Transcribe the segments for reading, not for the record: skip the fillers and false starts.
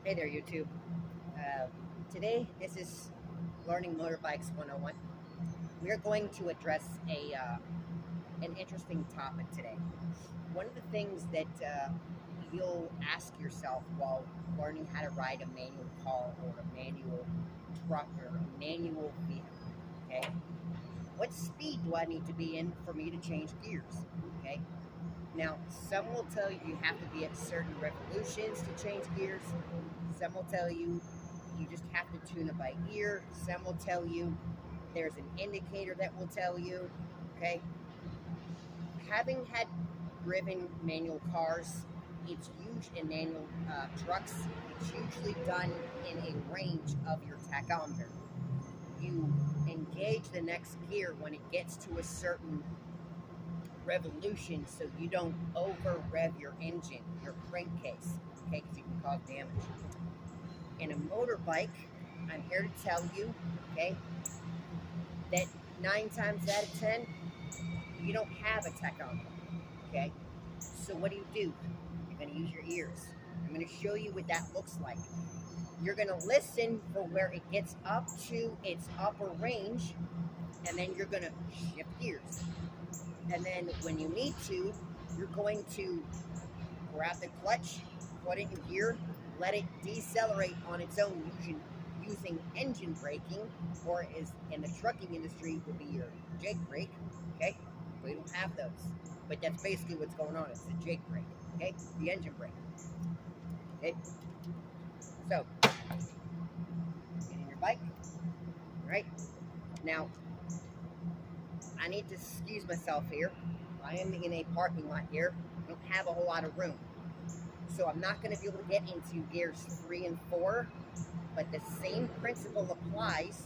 Hey there, YouTube. Today, this is Learning Motorbikes 101. We're going to address an interesting topic today. One of the things that you'll ask yourself while learning how to ride a manual car or a manual truck or a manual vehicle, okay? What speed do I need to be in for me to change gears, okay? Now, some will tell you you have to be at certain revolutions to change gears. Some will tell you you just have to tune it by ear. Some will tell you there's an indicator that will tell you, okay? Having had driven manual cars, it's huge in manual trucks. It's usually done in a range of your tachometer. You engage the next gear when it gets to a certain revolution so you don't over rev your engine, your crankcase, okay, because you can cause damage. In a motorbike, I'm here to tell you, okay, that 9 times out of 10, you don't have a tachometer, okay? So what do? You're going to use your ears. I'm going to show you what that looks like. You're going to listen for where it gets up to its upper range, and then you're going to shift gears. And then when you need to, you're going to grab the clutch, put it in gear, let it decelerate on its own using engine braking, or is in the trucking industry would be your Jake brake, okay? We don't have those, but that's basically what's going on. It's the Jake brake, okay? The engine brake, okay? So, get in your bike, right? Now, I need to excuse myself here. I am in a parking lot here. I don't have a whole lot of room. So I'm not going to be able to get into gears 3 and 4, but the same principle applies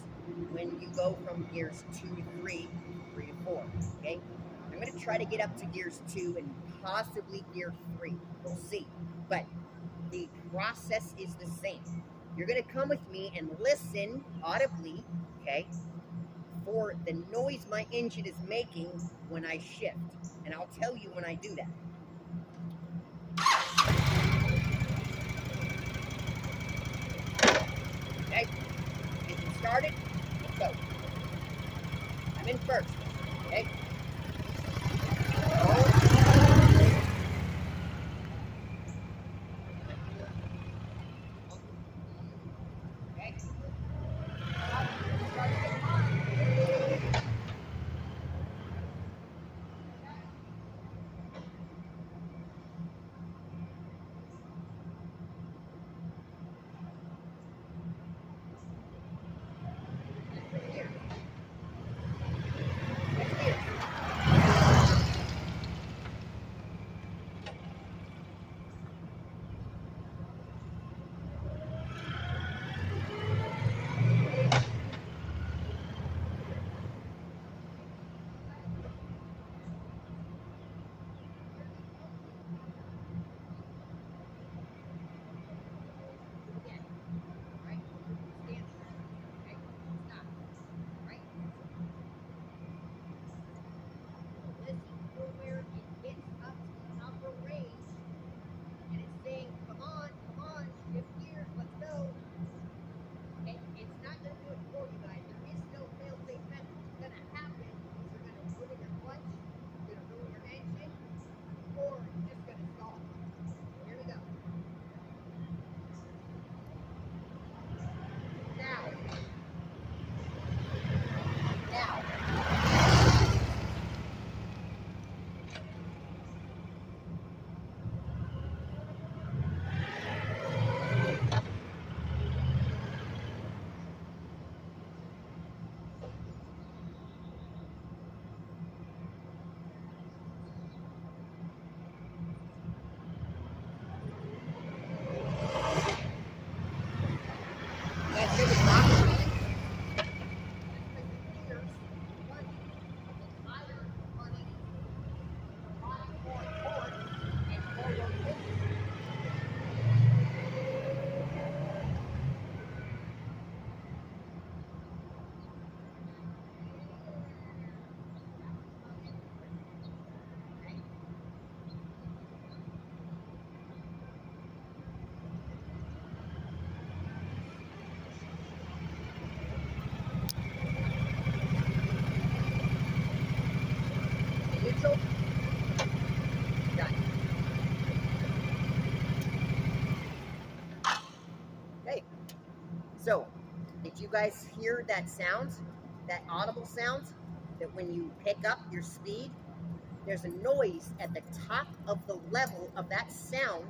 when you go from gears 2 to 3, 3 to 4, okay? I'm going to try to get up to gears 2 and possibly gear 3. We'll see. But the process is the same. You're going to come with me and listen audibly, okay, for the noise my engine is making when I shift. And I'll tell you when I do that. Okay, engine started, let's go. I'm in first, okay? Okay. Next gear. guys hear that sound, that audible sound, that when you pick up your speed, there's a noise at the top of the level of that sound.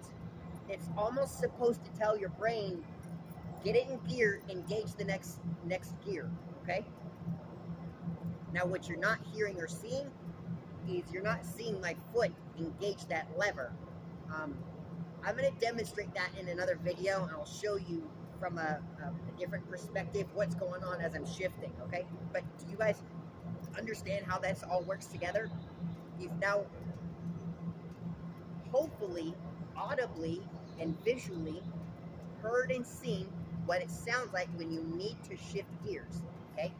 It's almost supposed to tell your brain, get it in gear, engage the next gear, okay? Now what you're not hearing or seeing is you're not seeing my foot engage that lever. I'm going to demonstrate that in another video, and I'll show you from a different perspective what's going on as I'm shifting, okay? But do you guys understand how this all works together? You've now hopefully audibly and visually heard and seen what it sounds like when you need to shift gears, okay?